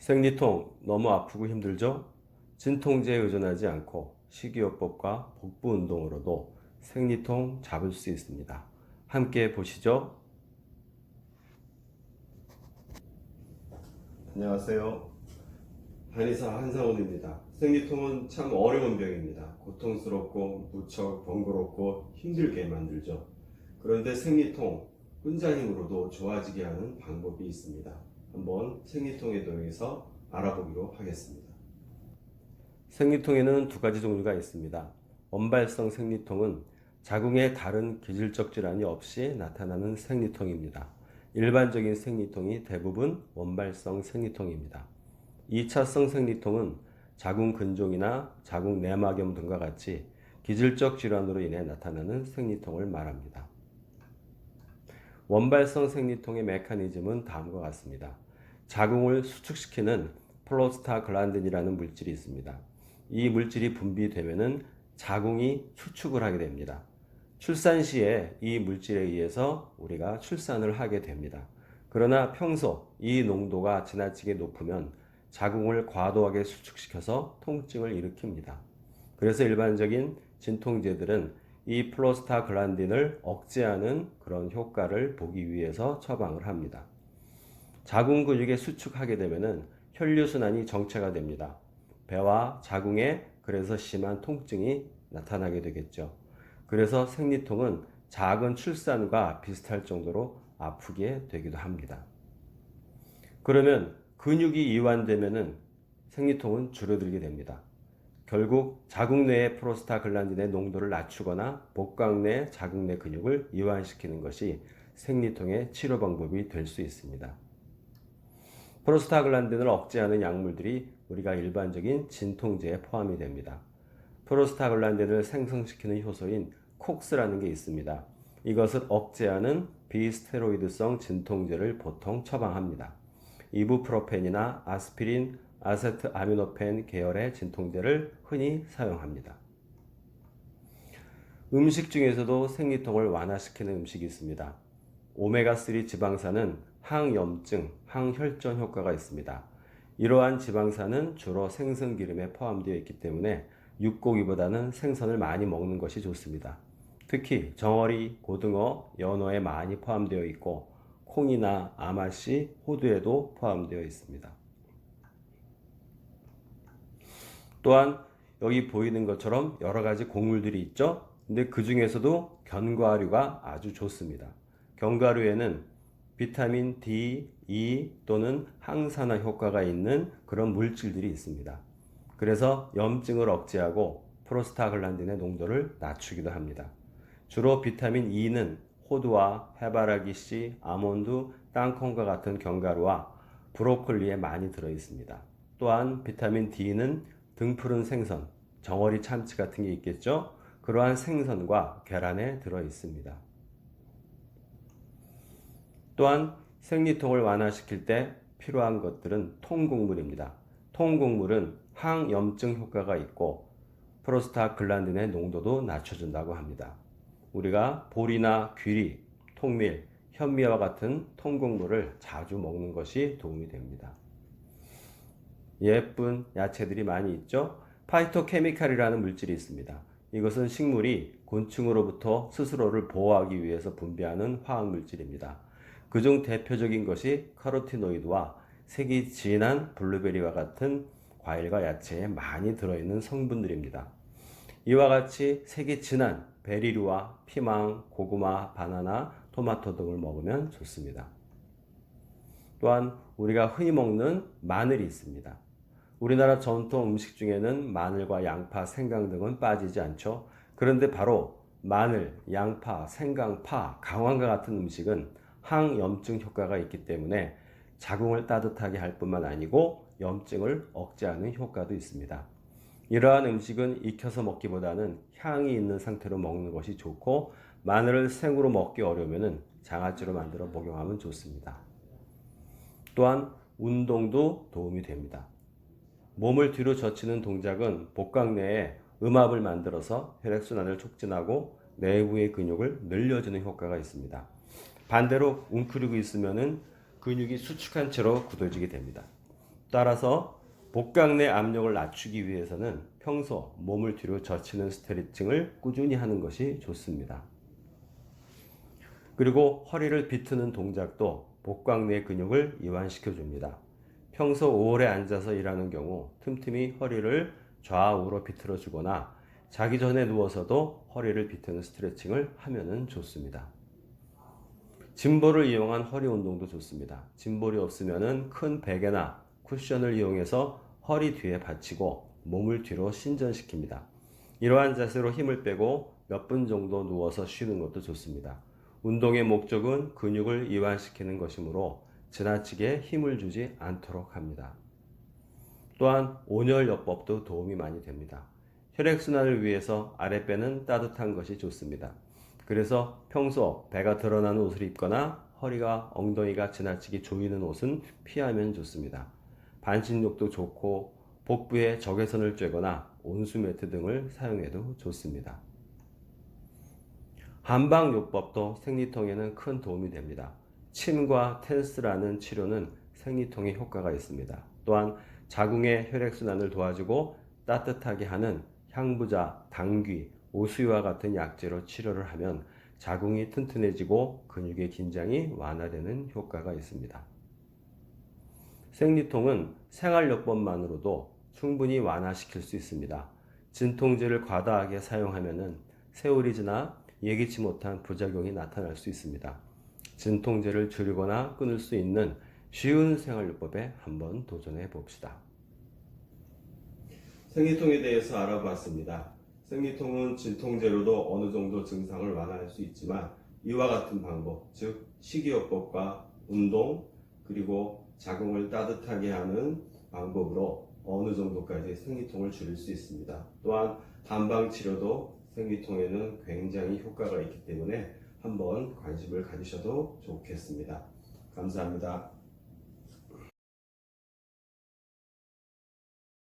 생리통 너무 아프고 힘들죠? 진통제에 의존하지 않고 식이요법과 복부 운동으로도 생리통 잡을 수 있습니다. 함께 보시죠. 안녕하세요. 한의사 한상훈입니다. 생리통은 참 어려운 병입니다. 고통스럽고 무척 번거롭고 힘들게 만들죠. 그런데 생리통 혼자 힘으로도 좋아지게 하는 방법이 있습니다. 한번 생리통에 대해서 알아보기로 하겠습니다. 생리통에는 두 가지 종류가 있습니다. 원발성 생리통은 자궁에 다른 기질적 질환이 없이 나타나는 생리통입니다. 일반적인 생리통이 대부분 원발성 생리통입니다. 2차성 생리통은 자궁 근종이나 자궁 내막염 등과 같이 기질적 질환으로 인해 나타나는 생리통을 말합니다. 원발성 생리통의 메커니즘은 다음과 같습니다. 자궁을 수축시키는 프로스타글란딘이라는 물질이 있습니다. 이 물질이 분비되면은 자궁이 수축을 하게 됩니다. 출산 시에 이 물질에 의해서 우리가 출산을 하게 됩니다. 그러나 평소 이 농도가 지나치게 높으면 자궁을 과도하게 수축시켜서 통증을 일으킵니다. 그래서 일반적인 진통제들은 이 프로스타글란딘을 억제하는 그런 효과를 보기 위해서 처방을 합니다. 자궁 근육에 수축하게 되면은 혈류순환이 정체가 됩니다. 배와 자궁에 그래서 심한 통증이 나타나게 되겠죠. 그래서 생리통은 작은 출산과 비슷할 정도로 아프게 되기도 합니다. 그러면 근육이 이완되면은 생리통은 줄어들게 됩니다. 결국 자궁 내의 프로스타글란딘의 농도를 낮추거나 복강 내 자궁 내 근육을 이완시키는 것이 생리통의 치료 방법이 될 수 있습니다. 프로스타글란딘을 억제하는 약물들이 우리가 일반적인 진통제에 포함이 됩니다. 프로스타글란딘을 생성시키는 효소인 콕스라는 게 있습니다. 이것을 억제하는 비스테로이드성 진통제를 보통 처방합니다. 이부프로펜이나 아스피린, 아세트아미노펜 계열의 진통제를 흔히 사용합니다. 음식 중에서도 생리통을 완화시키는 음식이 있습니다. 오메가3 지방산은 항염증, 항혈전 효과가 있습니다. 이러한 지방산은 주로 생선기름에 포함되어 있기 때문에 육고기보다는 생선을 많이 먹는 것이 좋습니다. 특히 정어리, 고등어, 연어에 많이 포함되어 있고 콩이나 아마씨, 호두에도 포함되어 있습니다. 또한 여기 보이는 것처럼 여러 가지 곡물들이 있죠. 근데 그 중에서도 견과류가 아주 좋습니다. 견과류에는 비타민 D, E 또는 항산화 효과가 있는 그런 물질들이 있습니다. 그래서 염증을 억제하고 프로스타글란딘의 농도를 낮추기도 합니다. 주로 비타민 E는 호두와 해바라기 씨, 아몬드, 땅콩과 같은 견과류와 브로콜리에 많이 들어 있습니다. 또한 비타민 D는 등푸른 생선, 정어리 참치 같은 게 있겠죠? 그러한 생선과 계란에 들어 있습니다. 또한 생리통을 완화시킬 때 필요한 것들은 통곡물입니다. 통곡물은 항염증 효과가 있고 프로스타글란딘의 농도도 낮춰준다고 합니다. 우리가 보리나 귀리, 통밀, 현미와 같은 통곡물을 자주 먹는 것이 도움이 됩니다. 예쁜 야채들이 많이 있죠? 파이토케미칼이라는 물질이 있습니다. 이것은 식물이 곤충으로부터 스스로를 보호하기 위해서 분비하는 화학물질입니다. 그중 대표적인 것이 카로티노이드와 색이 진한 블루베리와 같은 과일과 야채에 많이 들어있는 성분들입니다. 이와 같이 색이 진한 베리류와 피망, 고구마, 바나나, 토마토 등을 먹으면 좋습니다. 또한 우리가 흔히 먹는 마늘이 있습니다. 우리나라 전통 음식 중에는 마늘과 양파, 생강 등은 빠지지 않죠. 그런데 바로 마늘, 양파, 생강, 파, 강황과 같은 음식은 항염증 효과가 있기 때문에 자궁을 따뜻하게 할 뿐만 아니고 염증을 억제하는 효과도 있습니다. 이러한 음식은 익혀서 먹기보다는 향이 있는 상태로 먹는 것이 좋고 마늘을 생으로 먹기 어려우면 장아찌로 만들어 복용하면 좋습니다. 또한 운동도 도움이 됩니다. 몸을 뒤로 젖히는 동작은 복강 내에 음압을 만들어서 혈액순환을 촉진하고 내부의 근육을 늘려주는 효과가 있습니다. 반대로 웅크리고 있으면 근육이 수축한 채로 굳어지게 됩니다. 따라서 복강 내 압력을 낮추기 위해서는 평소 몸을 뒤로 젖히는 스트레칭을 꾸준히 하는 것이 좋습니다. 그리고 허리를 비트는 동작도 복강 내 근육을 이완시켜 줍니다. 평소 오래 앉아서 일하는 경우 틈틈이 허리를 좌우로 비틀어 주거나 자기 전에 누워서도 허리를 비트는 스트레칭을 하면 좋습니다. 짐볼을 이용한 허리 운동도 좋습니다. 짐볼이 없으면 큰 베개나 쿠션을 이용해서 허리 뒤에 받치고 몸을 뒤로 신전시킵니다. 이러한 자세로 힘을 빼고 몇 분 정도 누워서 쉬는 것도 좋습니다. 운동의 목적은 근육을 이완시키는 것이므로 지나치게 힘을 주지 않도록 합니다. 또한 온열요법도 도움이 많이 됩니다. 혈액순환을 위해서 아랫배는 따뜻한 것이 좋습니다. 그래서 평소 배가 드러나는 옷을 입거나 허리가 엉덩이가 지나치게 조이는 옷은 피하면 좋습니다. 반신욕도 좋고 복부에 적외선을 쬐거나 온수매트 등을 사용해도 좋습니다. 한방요법도 생리통에는 큰 도움이 됩니다. 침과 텐스라는 치료는 생리통에 효과가 있습니다. 또한 자궁의 혈액순환을 도와주고 따뜻하게 하는 향부자, 당귀, 오수유와 같은 약재로 치료를 하면 자궁이 튼튼해지고 근육의 긴장이 완화되는 효과가 있습니다. 생리통은 생활요법만으로도 충분히 완화시킬 수 있습니다. 진통제를 과다하게 사용하면 세월이 지나 예기치 못한 부작용이 나타날 수 있습니다. 진통제를 줄이거나 끊을 수 있는 쉬운 생활요법에 한번 도전해 봅시다. 생리통에 대해서 알아봤습니다. 생리통은 진통제로도 어느 정도 증상을 완화할 수 있지만 이와 같은 방법, 즉 식이요법과 운동 그리고 자궁을 따뜻하게 하는 방법으로 어느 정도까지 생리통을 줄일 수 있습니다. 또한 한방치료도 생리통에는 굉장히 효과가 있기 때문에 한번 관심을 가지셔도 좋겠습니다. 감사합니다.